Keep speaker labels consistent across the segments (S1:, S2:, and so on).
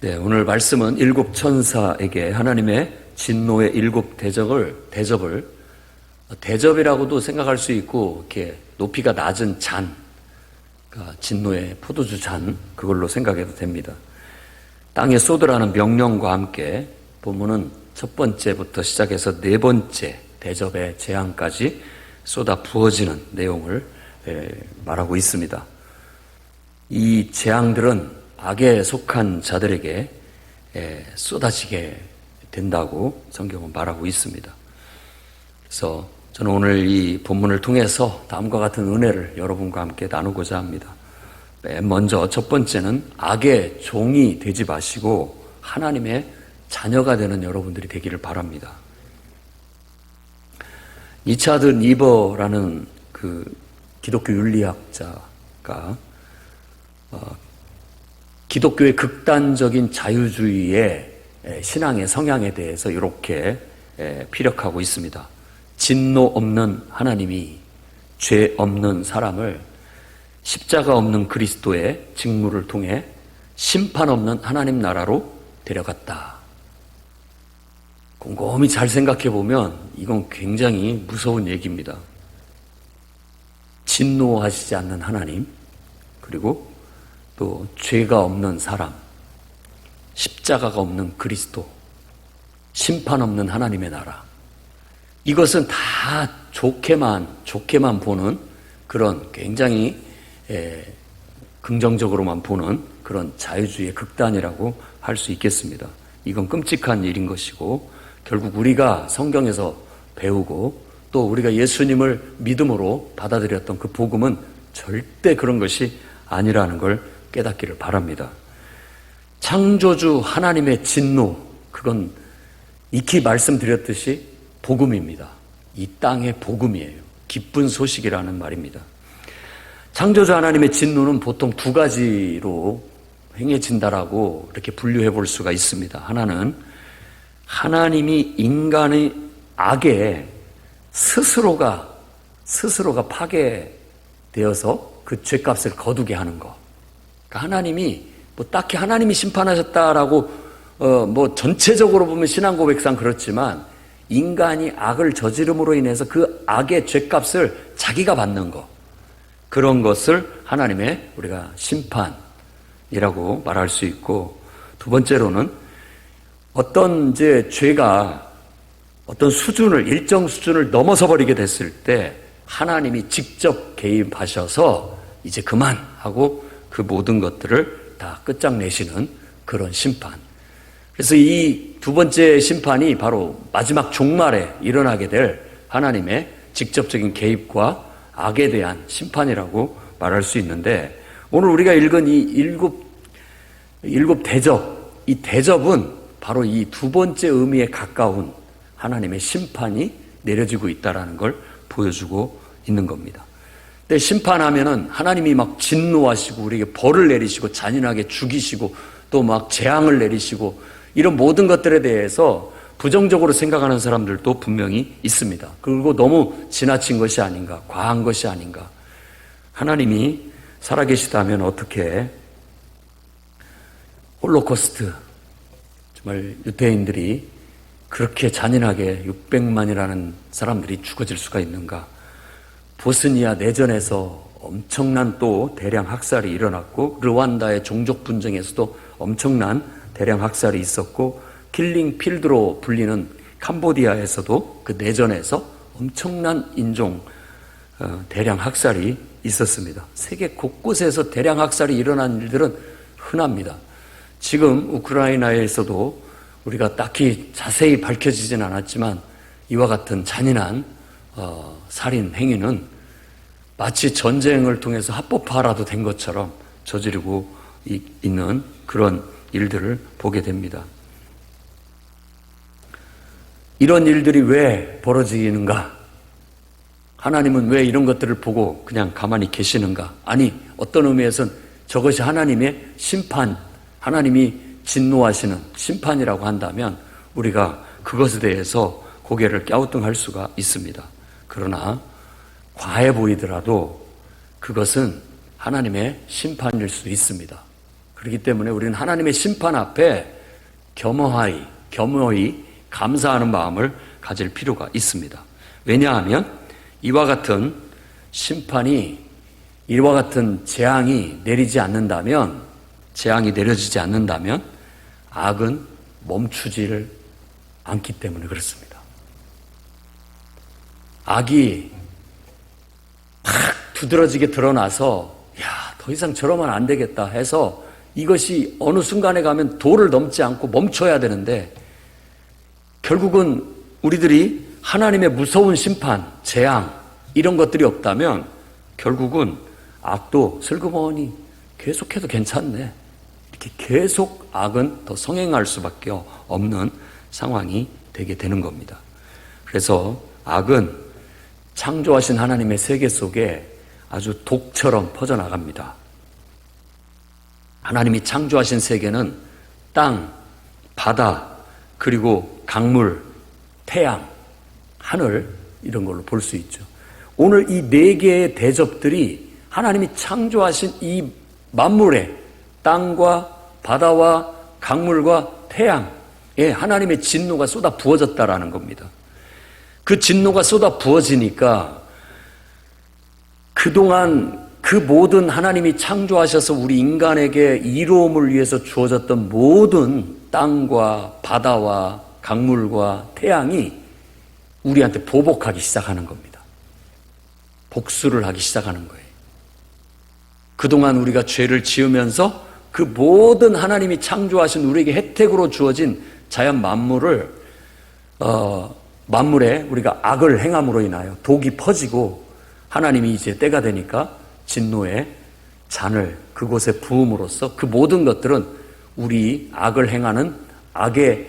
S1: 네, 오늘 말씀은 일곱 천사에게 하나님의 진노의 일곱 대접이라고도 생각할 수 있고, 이렇게 높이가 낮은 잔, 그러니까 진노의 포도주 잔, 그걸로 생각해도 됩니다. 땅에 쏟으라는 명령과 함께 본문은 첫 번째부터 시작해서 네 번째 대접의 재앙까지 쏟아 부어지는 내용을 말하고 있습니다. 이 재앙들은 악에 속한 자들에게 쏟아지게 된다고 성경은 말하고 있습니다. 그래서 저는 오늘 이 본문을 통해서 다음과 같은 은혜를 여러분과 함께 나누고자 합니다. 맨 먼저 첫 번째는 악의 종이 되지 마시고 하나님의 자녀가 되는 여러분들이 되기를 바랍니다. 리차드 니버라는 그 기독교 윤리학자가 기독교의 극단적인 자유주의의 신앙의 성향에 대해서 이렇게 피력하고 있습니다. 진노 없는 하나님이 죄 없는 사람을 십자가 없는 그리스도의 직무를 통해 심판 없는 하나님 나라로 데려갔다. 곰곰이 잘 생각해 보면 이건 굉장히 무서운 얘기입니다. 진노하시지 않는 하나님, 그리고 또 죄가 없는 사람, 십자가가 없는 그리스도, 심판 없는 하나님의 나라. 이것은 다 좋게만 보는 그런 굉장히 긍정적으로만 보는 그런 자유주의의 극단이라고 할 수 있겠습니다. 이건 끔찍한 일인 것이고, 결국 우리가 성경에서 배우고 또 우리가 예수님을 믿음으로 받아들였던 그 복음은 절대 그런 것이 아니라는 걸 깨닫기를 바랍니다. 창조주 하나님의 진노, 그건 익히 말씀드렸듯이 복음입니다. 이 땅의 복음이에요. 기쁜 소식이라는 말입니다. 창조주 하나님의 진노는 보통 두 가지로 행해진다라고 이렇게 분류해 볼 수가 있습니다. 하나는 하나님이 인간의 악에 스스로가 파괴되어서 그 죄값을 거두게 하는 것. 그러니까 하나님이 딱히 하나님이 심판하셨다라고 전체적으로 보면 신앙 고백상 그렇지만 인간이 악을 저지름으로 인해서 그 악의 죄값을 자기가 받는 것, 그런 것을 하나님의 우리가 심판이라고 말할 수 있고, 두 번째로는 어떤 죄가 어떤 일정 수준을 넘어서 버리게 됐을 때 하나님이 직접 개입하셔서 이제 그만하고 그 모든 것들을 다 끝장내시는 그런 심판. 그래서 이 두 번째 심판이 바로 마지막 종말에 일어나게 될 하나님의 직접적인 개입과 악에 대한 심판이라고 말할 수 있는데, 오늘 우리가 읽은 이 일곱 대접, 이 대접은 바로 이 두 번째 의미에 가까운 하나님의 심판이 내려지고 있다는 걸 보여주고 있는 겁니다. 근데 심판하면은 하나님이 막 진노하시고 우리에게 벌을 내리시고 잔인하게 죽이시고 또 막 재앙을 내리시고 이런 모든 것들에 대해서 부정적으로 생각하는 사람들도 분명히 있습니다. 그리고 너무 지나친 것이 아닌가, 과한 것이 아닌가. 하나님이 살아계시다면 어떻게 홀로코스트, 정말 유대인들이 그렇게 잔인하게 600만이라는 사람들이 죽어질 수가 있는가. 보스니아 내전에서 엄청난 또 대량 학살이 일어났고, 르완다의 종족 분쟁에서도 엄청난 대량 학살이 있었고, 킬링 필드로 불리는 캄보디아에서도 그 내전에서 엄청난 인종 대량 학살이 있었습니다. 세계 곳곳에서 대량 학살이 일어난 일들은 흔합니다. 지금 우크라이나에서도 우리가 딱히 자세히 밝혀지진 않았지만 이와 같은 잔인한 살인 행위는 마치 전쟁을 통해서 합법화라도 된 것처럼 저지르고 있는 그런 일들을 보게 됩니다. 이런 일들이 왜 벌어지는가? 하나님은 왜 이런 것들을 보고 그냥 가만히 계시는가? 아니, 어떤 의미에서는 저것이 하나님의 심판, 하나님이 진노하시는 심판이라고 한다면 우리가 그것에 대해서 고개를 갸우뚱할 수가 있습니다. 그러나 과해 보이더라도 그것은 하나님의 심판일 수 있습니다. 그렇기 때문에 우리는 하나님의 심판 앞에 겸허히 감사하는 마음을 가질 필요가 있습니다. 왜냐하면 이와 같은 심판이, 이와 같은 재앙이 내려지지 않는다면 악은 멈추지를 않기 때문에 그렇습니다. 악이 팍 두드러지게 드러나서 더 이상 저러면 안 되겠다 해서 이것이 어느 순간에 가면 도를 넘지 않고 멈춰야 되는데, 결국은 우리들이 하나님의 무서운 심판, 재앙 이런 것들이 없다면 결국은 악도 슬그머니 계속해도 괜찮네, 이렇게 계속 악은 더 성행할 수밖에 없는 상황이 되게 되는 겁니다. 그래서 악은 창조하신 하나님의 세계 속에 아주 독처럼 퍼져나갑니다. 하나님이 창조하신 세계는 땅, 바다, 그리고 강물, 태양, 하늘, 이런 걸로 볼 수 있죠. 오늘 이 네 개의 대접들이 하나님이 창조하신 이 만물에 땅과 바다와 강물과 태양에 하나님의 진노가 쏟아 부어졌다라는 겁니다. 그 진노가 쏟아 부어지니까 그동안 그 모든 하나님이 창조하셔서 우리 인간에게 이로움을 위해서 주어졌던 모든 땅과 바다와 강물과 태양이 우리한테 보복하기 시작하는 겁니다. 복수를 하기 시작하는 거예요. 그동안 우리가 죄를 지으면서 그 모든 하나님이 창조하신 우리에게 혜택으로 주어진 자연 만물에 우리가 악을 행함으로 인하여 독이 퍼지고, 하나님이 이제 때가 되니까 진노의 잔을 그곳에 부음으로써 그 모든 것들은 우리 악을 행하는 악의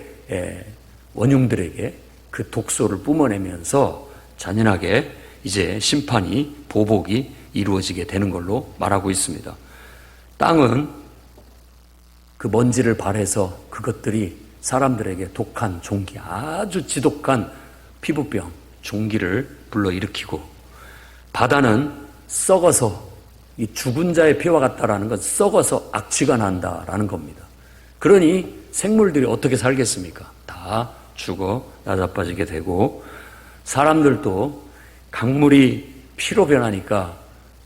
S1: 원흉들에게 그 독소를 뿜어내면서 잔인하게 이제 심판이, 보복이 이루어지게 되는 걸로 말하고 있습니다. 땅은 그 먼지를 발해서 그것들이 사람들에게 독한 종기, 아주 지독한 피부병, 종기를 불러일으키고, 바다는 썩어서, 이 죽은 자의 피와 같다라는 건 썩어서 악취가 난다라는 겁니다. 그러니 생물들이 어떻게 살겠습니까? 다 죽어 나자빠지게 되고, 사람들도 강물이 피로 변하니까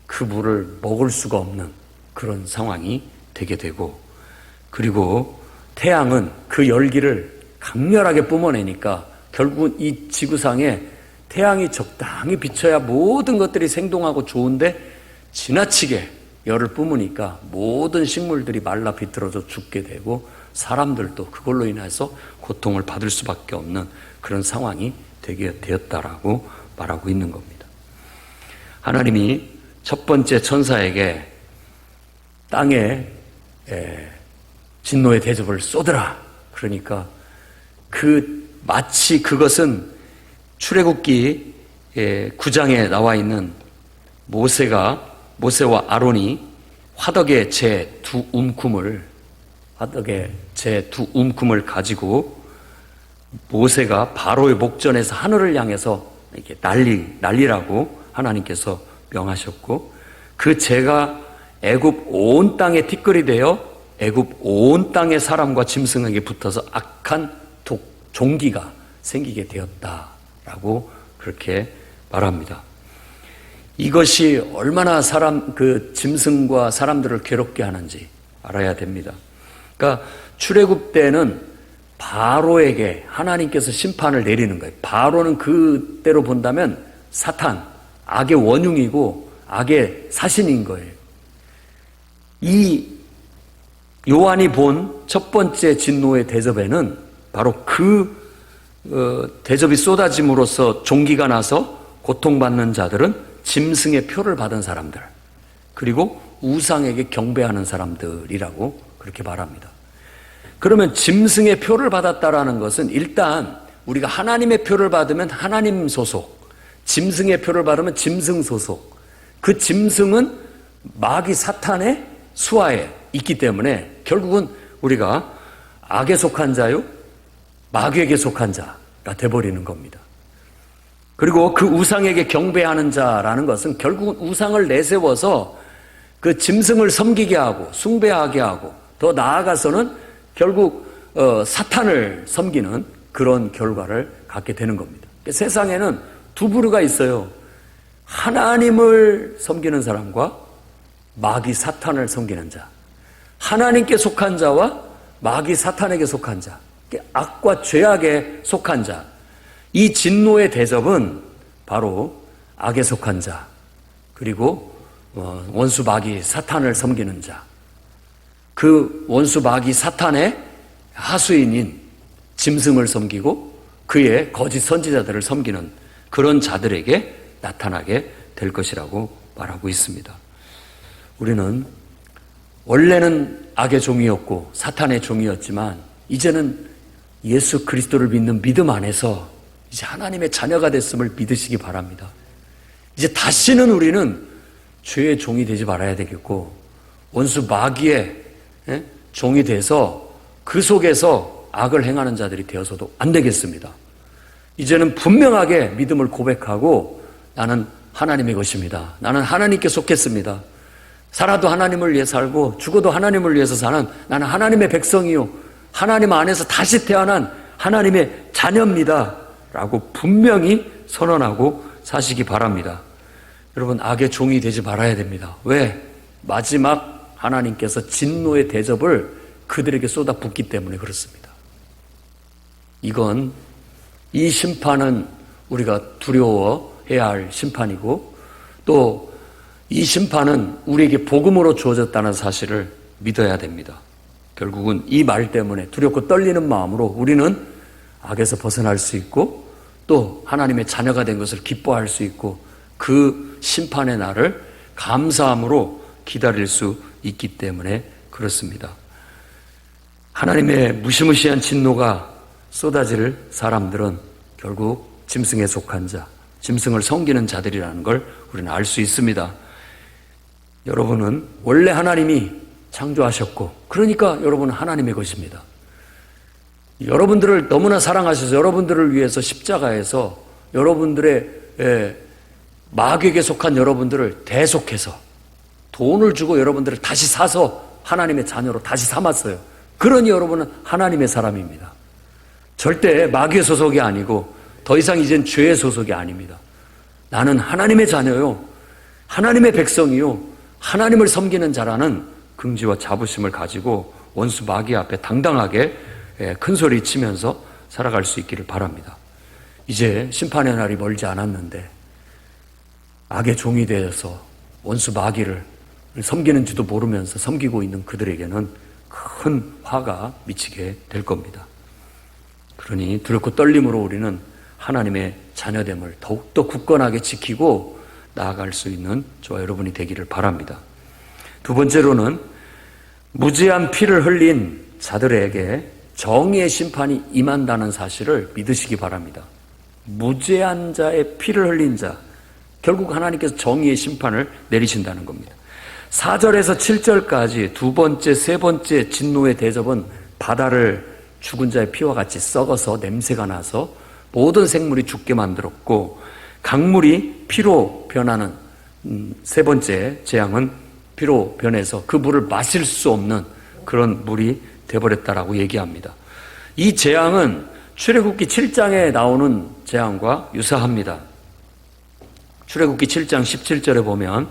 S1: 그 물을 먹을 수가 없는 그런 상황이 되게 되고, 그리고 태양은 그 열기를 강렬하게 뿜어내니까 결국은 이 지구상에 태양이 적당히 비쳐야 모든 것들이 생동하고 좋은데, 지나치게 열을 뿜으니까 모든 식물들이 말라 비틀어져 죽게 되고, 사람들도 그걸로 인해서 고통을 받을 수밖에 없는 그런 상황이 되게 되었다라고 말하고 있는 겁니다. 하나님이 첫 번째 천사에게 땅에 진노의 대접을 쏟으라, 그러니까 마치 그것은 출애굽기 9장에 나와 있는 모세와 아론이 화덕의 제 두 움큼을 가지고 모세가 바로의 목전에서 하늘을 향해서 이렇게 날리라고 하나님께서 명하셨고, 그 재가 애굽 온 땅에 티끌이 되어 애굽 온 땅의 사람과 짐승에게 붙어서 악한 종기가 생기게 되었다라고 그렇게 말합니다. 이것이 얼마나 짐승과 사람들을 괴롭게 하는지 알아야 됩니다. 그러니까 출애굽 때는 바로에게 하나님께서 심판을 내리는 거예요. 바로는 그때로 본다면 사탄, 악의 원흉이고 악의 사신인 거예요. 이 요한이 본 첫 번째 진노의 대접에는 바로 대접이 쏟아짐으로써 종기가 나서 고통받는 자들은 짐승의 표를 받은 사람들, 그리고 우상에게 경배하는 사람들이라고 그렇게 말합니다. 그러면 짐승의 표를 받았다라는 것은, 일단 우리가 하나님의 표를 받으면 하나님 소속, 짐승의 표를 받으면 짐승 소속, 그 짐승은 마귀 사탄의 수하에 있기 때문에 결국은 우리가 악에 속한 자요, 마귀에게 속한 자가 돼버리는 겁니다. 그리고 그 우상에게 경배하는 자라는 것은 결국은 우상을 내세워서 그 짐승을 섬기게 하고 숭배하게 하고 더 나아가서는 결국 사탄을 섬기는 그런 결과를 갖게 되는 겁니다. 세상에는 두 부류가 있어요. 하나님을 섬기는 사람과 마귀 사탄을 섬기는 자. 하나님께 속한 자와 마귀 사탄에게 속한 자. 악과 죄악에 속한 자. 이 진노의 대접은 바로 악에 속한 자, 그리고 원수 마귀 사탄을 섬기는 자, 그 원수 마귀 사탄의 하수인인 짐승을 섬기고 그의 거짓 선지자들을 섬기는 그런 자들에게 나타나게 될 것이라고 말하고 있습니다. 우리는 원래는 악의 종이었고 사탄의 종이었지만 이제는 예수 그리스도를 믿는 믿음 안에서 이제 하나님의 자녀가 됐음을 믿으시기 바랍니다. 이제 다시는 우리는 죄의 종이 되지 말아야 되겠고 원수 마귀의 종이 돼서 그 속에서 악을 행하는 자들이 되어서도 안 되겠습니다. 이제는 분명하게 믿음을 고백하고 나는 하나님의 것입니다. 나는 하나님께 속했습니다. 살아도 하나님을 위해 살고 죽어도 하나님을 위해서 사는 나는 하나님의 백성이요 하나님 안에서 다시 태어난 하나님의 자녀입니다 라고 분명히 선언하고 사시기 바랍니다. 여러분, 악의 종이 되지 말아야 됩니다. 왜? 마지막 하나님께서 진노의 대접을 그들에게 쏟아붓기 때문에 그렇습니다. 이 심판은 우리가 두려워해야 할 심판이고 또 이 심판은 우리에게 복음으로 주어졌다는 사실을 믿어야 됩니다. 결국은 이 말 때문에 두렵고 떨리는 마음으로 우리는 악에서 벗어날 수 있고 또 하나님의 자녀가 된 것을 기뻐할 수 있고 그 심판의 날을 감사함으로 기다릴 수 있기 때문에 그렇습니다. 하나님의 무시무시한 진노가 쏟아질 사람들은 결국 짐승에 속한 자, 짐승을 섬기는 자들이라는 걸 우리는 알 수 있습니다. 여러분은 원래 하나님이 창조하셨고 그러니까 여러분은 하나님의 것입니다. 여러분들을 너무나 사랑하셔서 여러분들을 위해서 십자가에서 여러분들의 마귀에게 속한 여러분들을 대속해서 돈을 주고 여러분들을 다시 사서 하나님의 자녀로 다시 삼았어요. 그러니 여러분은 하나님의 사람입니다. 절대 마귀의 소속이 아니고 더 이상 이젠 죄의 소속이 아닙니다. 나는 하나님의 자녀요 하나님의 백성이요 하나님을 섬기는 자라는 긍지와 자부심을 가지고 원수 마귀 앞에 당당하게 큰 소리 치면서 살아갈 수 있기를 바랍니다. 이제 심판의 날이 멀지 않았는데 악의 종이 되어서 원수 마귀를 섬기는지도 모르면서 섬기고 있는 그들에게는 큰 화가 미치게 될 겁니다. 그러니 두렵고 떨림으로 우리는 하나님의 자녀됨을 더욱더 굳건하게 지키고 나아갈 수 있는 저와 여러분이 되기를 바랍니다. 두 번째로는 무죄한 피를 흘린 자들에게 정의의 심판이 임한다는 사실을 믿으시기 바랍니다. 무죄한 자의 피를 흘린 자, 결국 하나님께서 정의의 심판을 내리신다는 겁니다. 4절에서 7절까지 두 번째, 세 번째 진노의 대접은 바다를 죽은 자의 피와 같이 썩어서 냄새가 나서 모든 생물이 죽게 만들었고 강물이 피로 변하는 세 번째 재앙은 피로 변해서 그 물을 마실 수 없는 그런 물이 되어버렸다라고 얘기합니다. 이 재앙은 출애굽기 7장에 나오는 재앙과 유사합니다. 출애굽기 7장 17절에 보면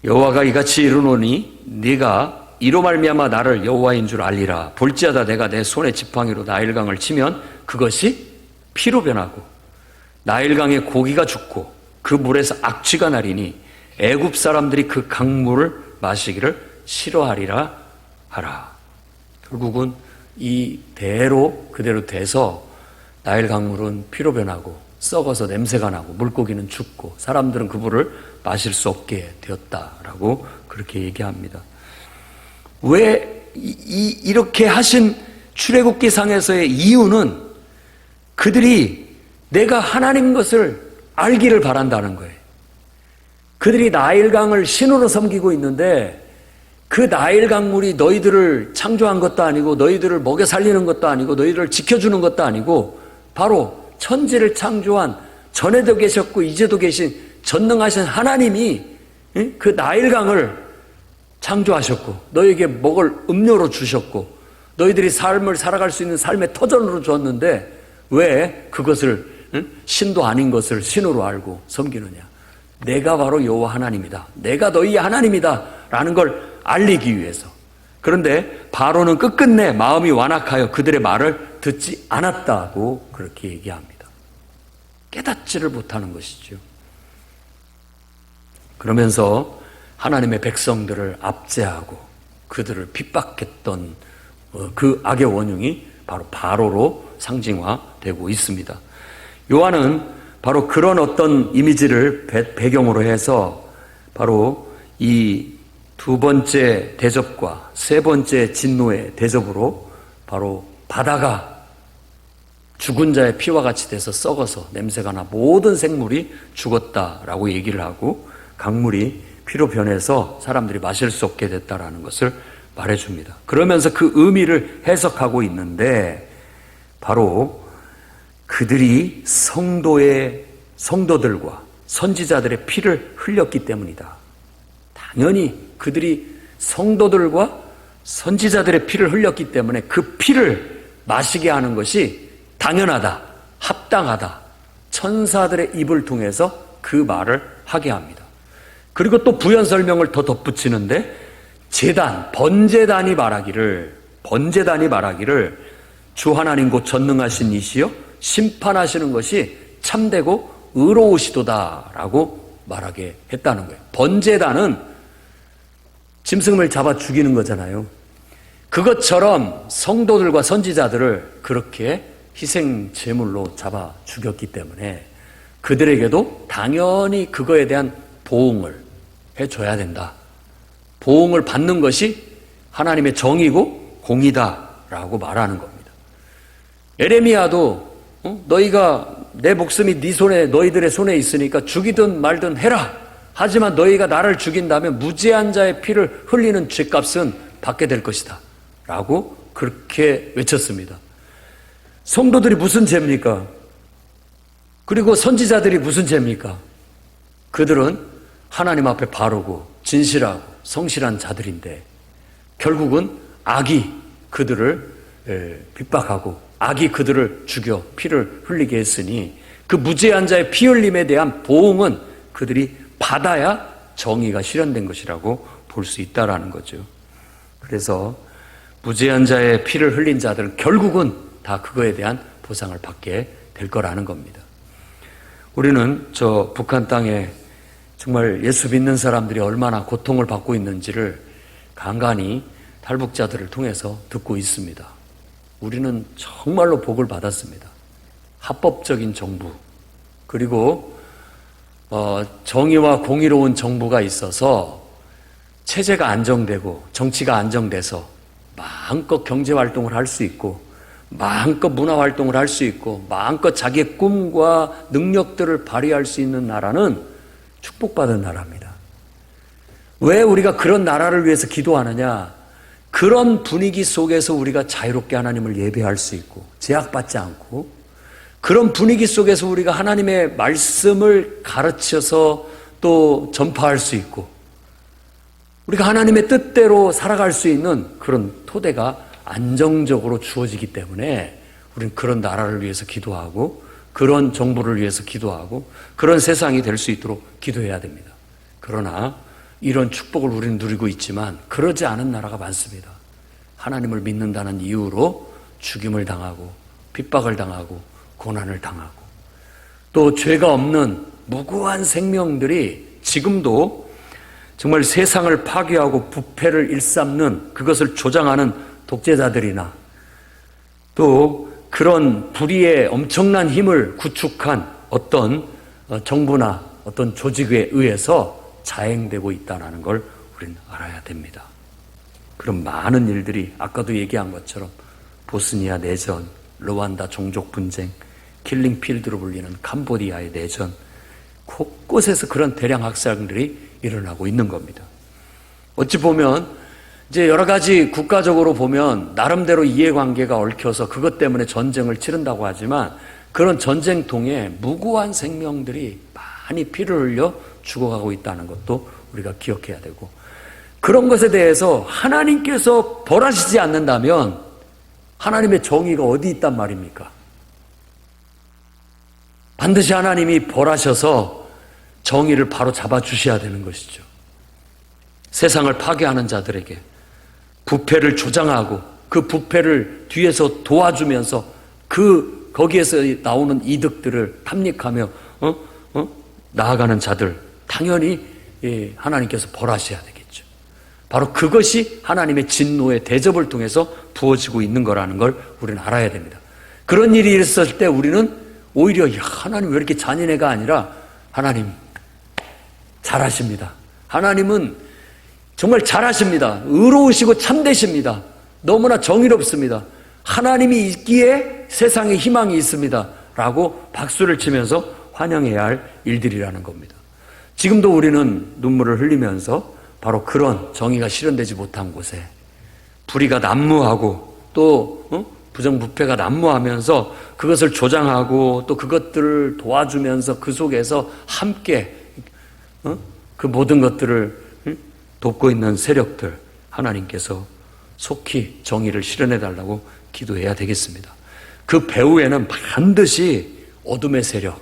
S1: 여호와가 이같이 이르노니 네가 이로 말미암아 나를 여호와인 줄 알리라. 볼지어다 내가 내 손의 지팡이로 나일강을 치면 그것이 피로 변하고 나일강의 고기가 죽고 그 물에서 악취가 나리니 애굽 사람들이 그 강물을 마시기를 싫어하리라 하라. 결국은 이 대로 그대로 돼서 나일 강물은 피로 변하고 썩어서 냄새가 나고 물고기는 죽고 사람들은 그 물을 마실 수 없게 되었다라고 그렇게 얘기합니다. 왜 이렇게 하신 출애굽기 상에서의 이유는 그들이 내가 하나님 것을 알기를 바란다는 거예요. 그들이 나일강을 신으로 섬기고 있는데 그 나일강물이 너희들을 창조한 것도 아니고 너희들을 먹여 살리는 것도 아니고 너희들을 지켜주는 것도 아니고 바로 천지를 창조한 전에도 계셨고 이제도 계신 전능하신 하나님이 그 나일강을 창조하셨고 너에게 먹을 음료로 주셨고 너희들이 삶을 살아갈 수 있는 삶의 터전으로 주었는데 왜 그것을 신도 아닌 것을 신으로 알고 섬기느냐. 내가 바로 여호와 하나님이다. 내가 너희의 하나님이다 라는 걸 알리기 위해서. 그런데 바로는 끝끝내 마음이 완악하여 그들의 말을 듣지 않았다고 그렇게 얘기합니다. 깨닫지를 못하는 것이죠. 그러면서 하나님의 백성들을 압제하고 그들을 핍박했던 그 악의 원흉이 바로 바로로 상징화되고 있습니다. 요한은 바로 그런 어떤 이미지를 배경으로 해서 바로 이 두 번째 대접과 세 번째 진노의 대접으로 바로 바다가 죽은 자의 피와 같이 돼서 썩어서 냄새가 나 모든 생물이 죽었다라고 얘기를 하고 강물이 피로 변해서 사람들이 마실 수 없게 됐다라는 것을 말해줍니다. 그러면서 그 의미를 해석하고 있는데 바로 그들이 성도들과 선지자들의 피를 흘렸기 때문이다. 당연히 그들이 성도들과 선지자들의 피를 흘렸기 때문에 그 피를 마시게 하는 것이 당연하다, 합당하다. 천사들의 입을 통해서 그 말을 하게 합니다. 그리고 또 부연 설명을 더 덧붙이는데 번제단이 말하기를 주 하나님 곧 전능하신 이시여 심판하시는 것이 참되고 의로우시도다라고 말하게 했다는 거예요. 번제단은 짐승을 잡아 죽이는 거잖아요. 그것처럼 성도들과 선지자들을 그렇게 희생 제물로 잡아 죽였기 때문에 그들에게도 당연히 그거에 대한 보응을 해줘야 된다. 보응을 받는 것이 하나님의 정의고 공의다라고 말하는 겁니다. 에레미야도 너희가 내 목숨이 너희들의 손에 있으니까 죽이든 말든 해라. 하지만 너희가 나를 죽인다면 무죄한 자의 피를 흘리는 죄값은 받게 될 것이다 라고 그렇게 외쳤습니다. 성도들이 무슨 죄입니까? 그리고 선지자들이 무슨 죄입니까? 그들은 하나님 앞에 바르고 진실하고 성실한 자들인데 결국은 악이 그들을 핍박하고 악이 그들을 죽여 피를 흘리게 했으니 그 무죄한 자의 피 흘림에 대한 보응은 그들이 받아야 정의가 실현된 것이라고 볼 수 있다라는 거죠. 그래서 무죄한 자의 피를 흘린 자들은 결국은 다 그거에 대한 보상을 받게 될 거라는 겁니다. 우리는 저 북한 땅에 정말 예수 믿는 사람들이 얼마나 고통을 받고 있는지를 간간히 탈북자들을 통해서 듣고 있습니다. 우리는 정말로 복을 받았습니다. 합법적인 정부, 그리고 정의와 공의로운 정부가 있어서 체제가 안정되고 정치가 안정돼서 마음껏 경제활동을 할 수 있고 마음껏 문화활동을 할 수 있고 마음껏 자기의 꿈과 능력들을 발휘할 수 있는 나라는 축복받은 나라입니다. 왜 우리가 그런 나라를 위해서 기도하느냐? 그런 분위기 속에서 우리가 자유롭게 하나님을 예배할 수 있고 제약받지 않고 그런 분위기 속에서 우리가 하나님의 말씀을 가르쳐서 또 전파할 수 있고 우리가 하나님의 뜻대로 살아갈 수 있는 그런 토대가 안정적으로 주어지기 때문에 우리는 그런 나라를 위해서 기도하고 그런 정부를 위해서 기도하고 그런 세상이 될 수 있도록 기도해야 됩니다. 그러나 이런 축복을 우리는 누리고 있지만 그러지 않은 나라가 많습니다. 하나님을 믿는다는 이유로 죽임을 당하고 핍박을 당하고 고난을 당하고 또 죄가 없는 무고한 생명들이 지금도 정말 세상을 파괴하고 부패를 일삼는 그것을 조장하는 독재자들이나 또 그런 불의의 엄청난 힘을 구축한 어떤 정부나 어떤 조직에 의해서 자행되고 있다는 걸 우리는 알아야 됩니다. 그런 많은 일들이 아까도 얘기한 것처럼 보스니아 내전, 르완다 종족 분쟁, 킬링필드로 불리는 캄보디아의 내전, 곳곳에서 그런 대량 학살들이 일어나고 있는 겁니다. 어찌 보면 이제 여러 가지 국가적으로 보면 나름대로 이해관계가 얽혀서 그것 때문에 전쟁을 치른다고 하지만 그런 전쟁통에 무고한 생명들이 많이 피를 흘려 죽어가고 있다는 것도 우리가 기억해야 되고 그런 것에 대해서 하나님께서 벌하시지 않는다면 하나님의 정의가 어디 있단 말입니까? 반드시 하나님이 벌하셔서 정의를 바로 잡아주셔야 되는 것이죠. 세상을 파괴하는 자들에게 부패를 조장하고 그 부패를 뒤에서 도와주면서 거기에서 나오는 이득들을 탐닉하며 나아가는 자들, 당연히 하나님께서 벌하셔야 되겠죠. 바로 그것이 하나님의 진노의 대접을 통해서 부어지고 있는 거라는 걸 우리는 알아야 됩니다. 그런 일이 있었을 때 우리는 오히려 하나님 왜 이렇게 잔인해가 아니라 하나님 잘하십니다. 하나님은 정말 잘하십니다. 의로우시고 참되십니다. 너무나 정의롭습니다. 하나님이 있기에 세상에 희망이 있습니다. 라고 박수를 치면서 환영해야 할 일들이라는 겁니다. 지금도 우리는 눈물을 흘리면서 바로 그런 정의가 실현되지 못한 곳에 불의가 난무하고 또 부정부패가 난무하면서 그것을 조장하고 또 그것들을 도와주면서 그 속에서 함께 그 모든 것들을 돕고 있는 세력들, 하나님께서 속히 정의를 실현해달라고 기도해야 되겠습니다. 그 배후에는 반드시 어둠의 세력,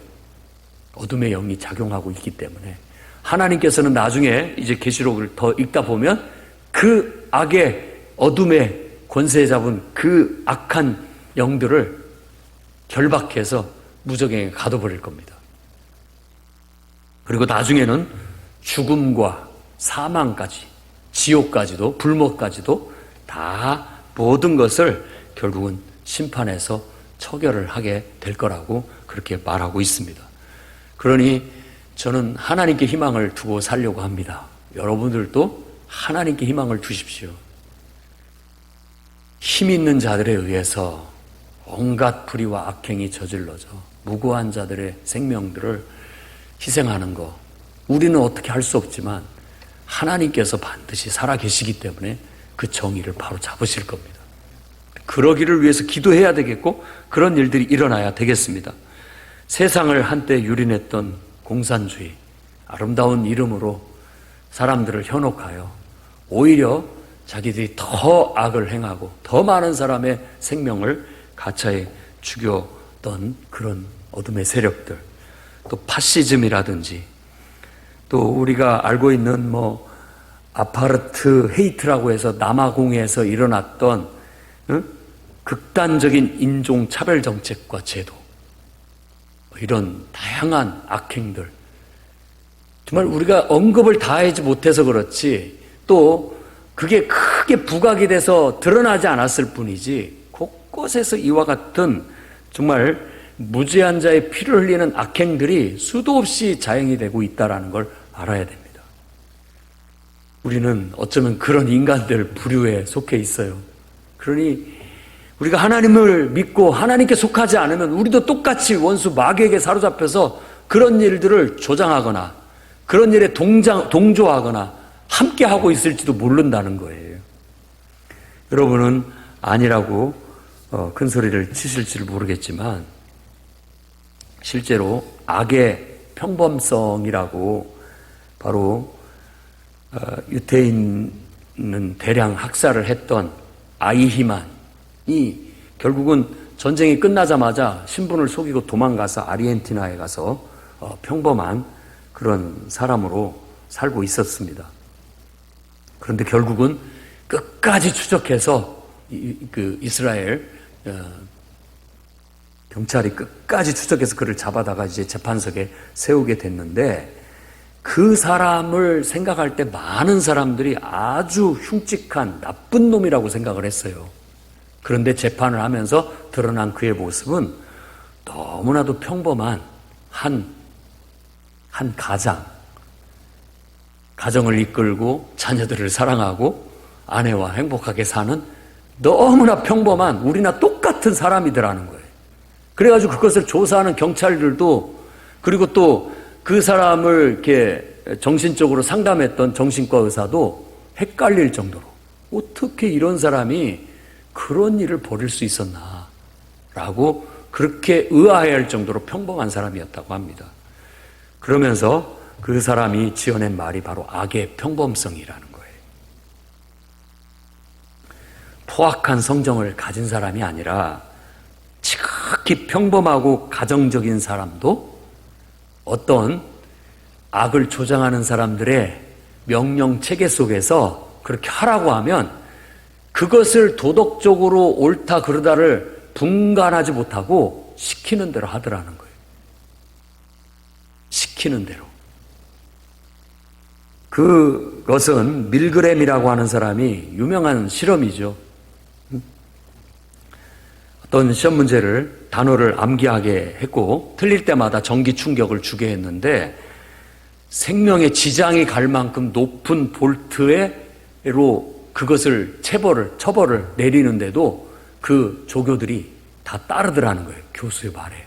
S1: 어둠의 영이 작용하고 있기 때문에 하나님께서는 나중에 이제 계시록을 더 읽다 보면 그 악의 어둠의 권세 잡은 그 악한 영들을 결박해서 무적행에 가둬버릴 겁니다. 그리고 나중에는 죽음과 사망까지, 지옥까지도, 불못까지도 다 모든 것을 결국은 심판해서 처결을 하게 될 거라고 그렇게 말하고 있습니다. 그러니 저는 하나님께 희망을 두고 살려고 합니다. 여러분들도 하나님께 희망을 두십시오. 힘 있는 자들에 의해서 온갖 불의와 악행이 저질러져 무고한 자들의 생명들을 희생하는 거, 우리는 어떻게 할 수 없지만 하나님께서 반드시 살아계시기 때문에 그 정의를 바로 잡으실 겁니다. 그러기를 위해서 기도해야 되겠고 그런 일들이 일어나야 되겠습니다. 세상을 한때 유린했던 공산주의, 아름다운 이름으로 사람들을 현혹하여 오히려 자기들이 더 악을 행하고 더 많은 사람의 생명을 가차에 죽였던 그런 어둠의 세력들, 또 파시즘이라든지 또 우리가 알고 있는 아파르트 헤이트라고 해서 남아공에서 일어났던 극단적인 인종차별 정책과 제도, 이런 다양한 악행들, 정말 우리가 언급을 다 하지 못해서 그렇지 또 그게 크게 부각이 돼서 드러나지 않았을 뿐이지 곳곳에서 이와 같은 정말 무죄한 자의 피를 흘리는 악행들이 수도 없이 자행이 되고 있다는 걸 알아야 됩니다. 우리는 어쩌면 그런 인간들 부류에 속해 있어요. 그러니 우리가 하나님을 믿고 하나님께 속하지 않으면 우리도 똑같이 원수 마귀에게 사로잡혀서 그런 일들을 조장하거나 그런 일에 동조하거나 함께 하고 있을지도 모른다는 거예요. 여러분은 아니라고 큰 소리를 치실지를 모르겠지만 실제로 악의 평범성이라고 바로 유태인은 대량 학살을 했던 아이히만이 결국은 전쟁이 끝나자마자 신분을 속이고 도망가서 아르헨티나에 가서 평범한 그런 사람으로 살고 있었습니다. 그런데 결국은 끝까지 추적해서 이스라엘 경찰이 끝까지 추적해서 그를 잡아다가 이제 재판석에 세우게 됐는데 그 사람을 생각할 때 많은 사람들이 아주 흉측한 나쁜 놈이라고 생각을 했어요. 그런데 재판을 하면서 드러난 그의 모습은 너무나도 평범한 한 가정을 이끌고 자녀들을 사랑하고 아내와 행복하게 사는 너무나 평범한 우리나 똑같은 사람이더라는 거예요. 그래가지고 그것을 조사하는 경찰들도 그리고 또 그 사람을 이렇게 정신적으로 상담했던 정신과 의사도 헷갈릴 정도로 어떻게 이런 사람이 그런 일을 벌일 수 있었나 라고 그렇게 의아해할 정도로 평범한 사람이었다고 합니다. 그러면서 그 사람이 지어낸 말이 바로 악의 평범성이라는 거예요. 포악한 성정을 가진 사람이 아니라 지극히 평범하고 가정적인 사람도 어떤 악을 조장하는 사람들의 명령 체계 속에서 그렇게 하라고 하면 그것을 도덕적으로 옳다 그르다를 분간하지 못하고 시키는 대로 하더라는 거예요. 시키는 대로. 그것은 밀그램이라고 하는 사람이 유명한 실험이죠. 어떤 시험 문제를 단어를 암기하게 했고 틀릴 때마다 전기 충격을 주게 했는데 생명에 지장이 갈 만큼 높은 볼트로 그것을 처벌을 내리는데도 그 조교들이 다 따르더라는 거예요. 교수의 말에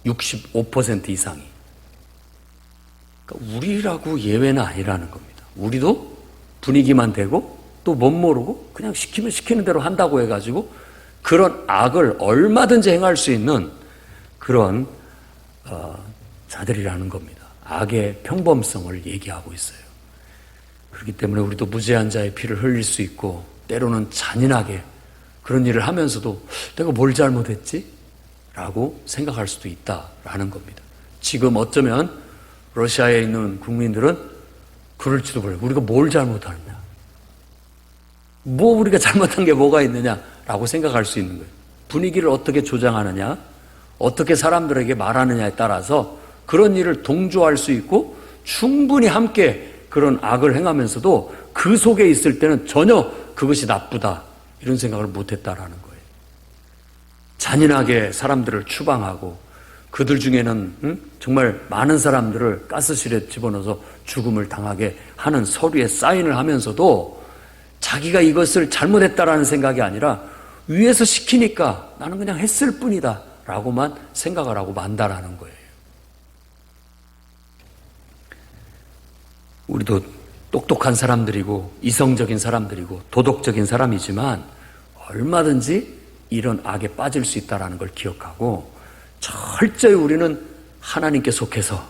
S1: 65% 이상이. 그러니까 우리라고 예외는 아니라는 겁니다. 우리도 분위기만 되고 또 못 모르고 그냥 시키면 시키는 대로 한다고 해가지고 그런 악을 얼마든지 행할 수 있는 그런 자들이라는 겁니다. 악의 평범성을 얘기하고 있어요. 그렇기 때문에 우리도 무죄한 자의 피를 흘릴 수 있고 때로는 잔인하게 그런 일을 하면서도 내가 뭘 잘못했지? 라고 생각할 수도 있다라는 겁니다. 지금 어쩌면 러시아에 있는 국민들은 그럴지도 몰라요. 우리가 뭘 잘못하느냐? 뭐 우리가 잘못한 게 뭐가 있느냐라고 생각할 수 있는 거예요. 분위기를 어떻게 조장하느냐, 어떻게 사람들에게 말하느냐에 따라서 그런 일을 동조할 수 있고 충분히 함께 그런 악을 행하면서도 그 속에 있을 때는 전혀 그것이 나쁘다 이런 생각을 못했다라는 거예요. 잔인하게 사람들을 추방하고 그들 중에는 정말 많은 사람들을 가스실에 집어넣어서 죽음을 당하게 하는 서류에 사인을 하면서도 자기가 이것을 잘못했다라는 생각이 아니라 위에서 시키니까 나는 그냥 했을 뿐이다 라고만 생각을 하고 만다라는 거예요. 우리도 똑똑한 사람들이고 이성적인 사람들이고 도덕적인 사람이지만 얼마든지 이런 악에 빠질 수 있다는 걸 기억하고 철저히 우리는 하나님께 속해서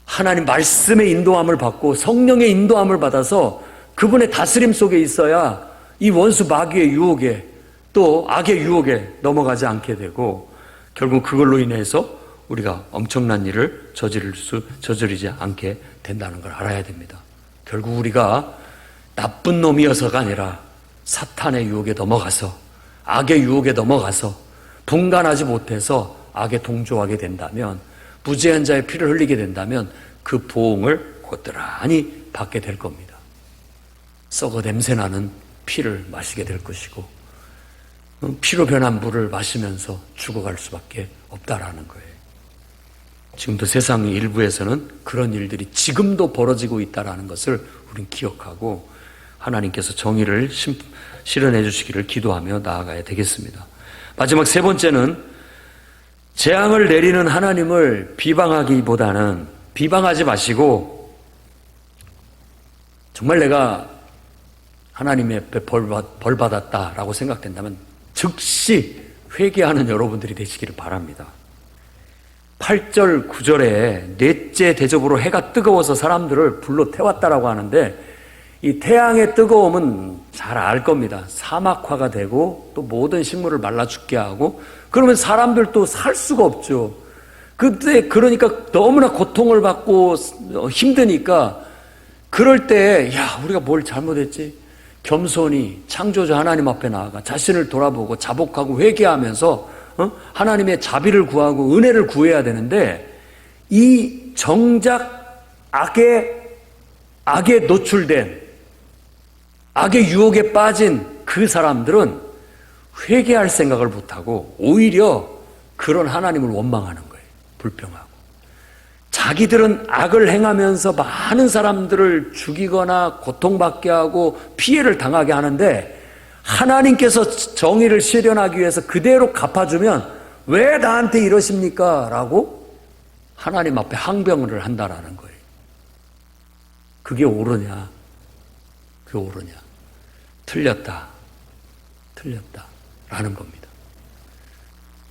S1: 하나님 말씀의 인도함을 받고 성령의 인도함을 받아서 그분의 다스림 속에 있어야 이 원수 마귀의 유혹에 또 악의 유혹에 넘어가지 않게 되고 결국 그걸로 인해서 우리가 엄청난 일을 저지르지 않게 된다는 걸 알아야 됩니다. 결국 우리가 나쁜 놈이어서가 아니라 사탄의 유혹에 넘어가서 악의 유혹에 넘어가서 분간하지 못해서 악에 동조하게 된다면 무죄한 자의 피를 흘리게 된다면 그 보응을 고스란히 받게 될 겁니다. 썩어 냄새나는 피를 마시게 될 것이고 피로 변한 물을 마시면서 죽어갈 수밖에 없다라는 거예요. 지금도 세상 일부에서는 그런 일들이 지금도 벌어지고 있다는 것을 우리는 기억하고 하나님께서 정의를 실현해 주시기를 기도하며 나아가야 되겠습니다. 마지막 세 번째는 재앙을 내리는 하나님을 비방하기보다는 비방하지 마시고 정말 내가 하나님의 앞에 벌 받았다라고 생각된다면 즉시 회개하는 여러분들이 되시기를 바랍니다. 8절 9절에 넷째 대접으로 해가 뜨거워서 사람들을 불러 태웠다라고 하는데 이 태양의 뜨거움은 잘 알 겁니다. 사막화가 되고 또 모든 식물을 말라 죽게 하고 그러면 사람들도 살 수가 없죠. 그때 그러니까 너무나 고통을 받고 힘드니까 그럴 때 야 우리가 뭘 잘못했지? 겸손히 창조주 하나님 앞에 나아가 자신을 돌아보고 자복하고 회개하면서 하나님의 자비를 구하고 은혜를 구해야 되는데 이 정작 악에 노출된 악의 유혹에 빠진 그 사람들은 회개할 생각을 못하고 오히려 그런 하나님을 원망하는 거예요. 불평하고. 자기들은 악을 행하면서 많은 사람들을 죽이거나 고통받게 하고 피해를 당하게 하는데 하나님께서 정의를 실현하기 위해서 그대로 갚아주면 왜 나한테 이러십니까? 라고 하나님 앞에 항변을 한다라는 거예요. 그게 옳으냐? 그게 옳으냐? 틀렸다. 라는 겁니다.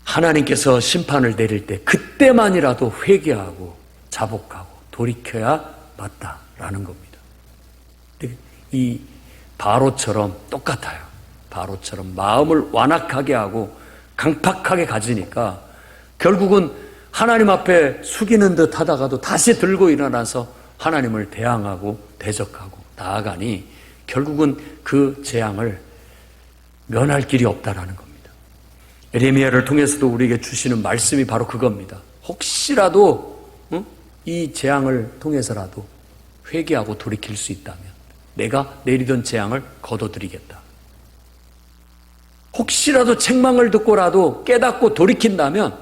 S1: 하나님께서 심판을 내릴 때 그때만이라도 회개하고 자복하고 돌이켜야 맞다라는 겁니다. 이 바로처럼 똑같아요. 바로처럼 마음을 완악하게 하고 강팍하게 가지니까 결국은 하나님 앞에 숙이는 듯 하다가도 다시 들고 일어나서 하나님을 대항하고 대적하고 나아가니 결국은 그 재앙을 면할 길이 없다라는 겁니다. 예레미야를 통해서도 우리에게 주시는 말씀이 바로 그겁니다. 혹시라도 이 재앙을 통해서라도 회개하고 돌이킬 수 있다면 내가 내리던 재앙을 거둬드리겠다. 혹시라도 책망을 듣고라도 깨닫고 돌이킨다면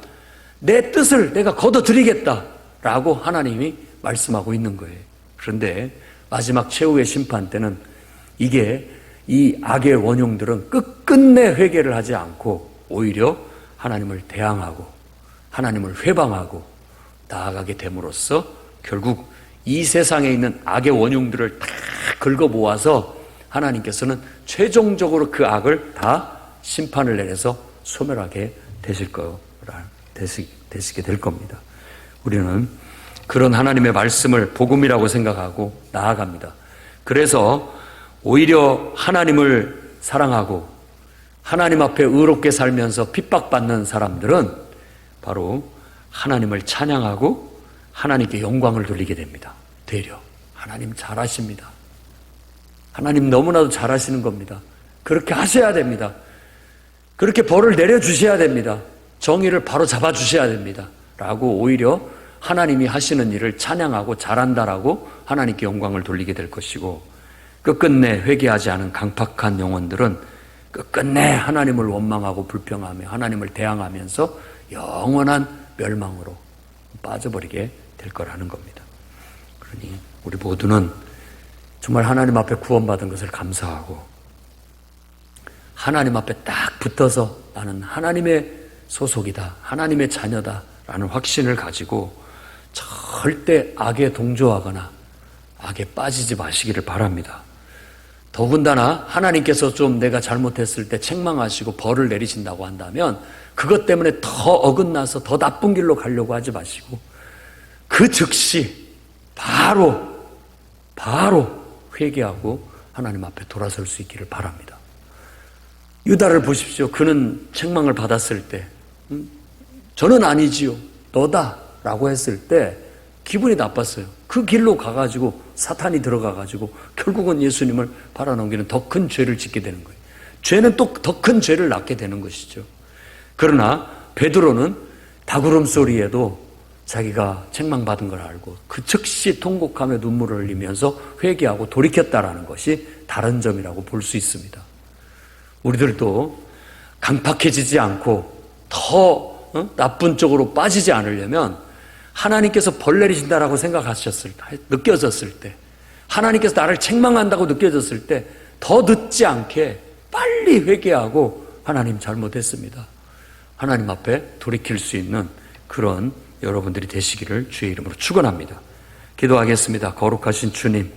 S1: 내 뜻을 내가 거둬드리겠다라고 하나님이 말씀하고 있는 거예요. 그런데 마지막 최후의 심판 때는 이게 이 악의 원흉들은 끝끝내 회개를 하지 않고 오히려 하나님을 대항하고 하나님을 회방하고 나아가게 됨으로써 결국 이 세상에 있는 악의 원흉들을 다 긁어 모아서 하나님께서는 최종적으로 그 악을 다 심판을 내려서 소멸하게 되시게 될 겁니다. 우리는 그런 하나님의 말씀을 복음이라고 생각하고 나아갑니다. 그래서 오히려 하나님을 사랑하고 하나님 앞에 의롭게 살면서 핍박받는 사람들은 바로 하나님을 찬양하고 하나님께 영광을 돌리게 됩니다. 되려 하나님 잘하십니다. 하나님 너무나도 잘하시는 겁니다. 그렇게 하셔야 됩니다. 그렇게 벌을 내려주셔야 됩니다. 정의를 바로 잡아주셔야 됩니다. 라고 오히려 하나님이 하시는 일을 찬양하고 잘한다라고 하나님께 영광을 돌리게 될 것이고, 끝끝내 회개하지 않은 강팍한 영혼들은 끝끝내 하나님을 원망하고 불평하며 하나님을 대항하면서 영원한 멸망으로 빠져버리게 될 거라는 겁니다. 그러니 우리 모두는 정말 하나님 앞에 구원받은 것을 감사하고 하나님 앞에 딱 붙어서 나는 하나님의 소속이다, 하나님의 자녀다 라는 확신을 가지고 절대 악에 동조하거나 악에 빠지지 마시기를 바랍니다. 더군다나 하나님께서 좀 내가 잘못했을 때 책망하시고 벌을 내리신다고 한다면 그것 때문에 더 어긋나서 더 나쁜 길로 가려고 하지 마시고 그 즉시 바로 회개하고 하나님 앞에 돌아설 수 있기를 바랍니다. 유다를 보십시오. 그는 책망을 받았을 때 저는 아니지요, 너다 라고 했을 때 기분이 나빴어요. 그 길로 가가지고 사탄이 들어가가지고 결국은 예수님을 팔아넘기는 더 큰 죄를 짓게 되는 거예요. 죄는 또 더 큰 죄를 낳게 되는 것이죠. 그러나 베드로는 다구름 소리에도 자기가 책망받은 걸 알고 그 즉시 통곡하며 눈물을 흘리면서 회개하고 돌이켰다라는 것이 다른 점이라고 볼 수 있습니다. 우리들도 강팍해지지 않고 더 나쁜 쪽으로 빠지지 않으려면 하나님께서 벌 내리신다라고 느껴졌을 때, 하나님께서 나를 책망한다고 느껴졌을 때 더 늦지 않게 빨리 회개하고 하나님 잘못했습니다, 하나님 앞에 돌이킬 수 있는 그런 여러분들이 되시기를 주의 이름으로 축원합니다. 기도하겠습니다. 거룩하신 주님,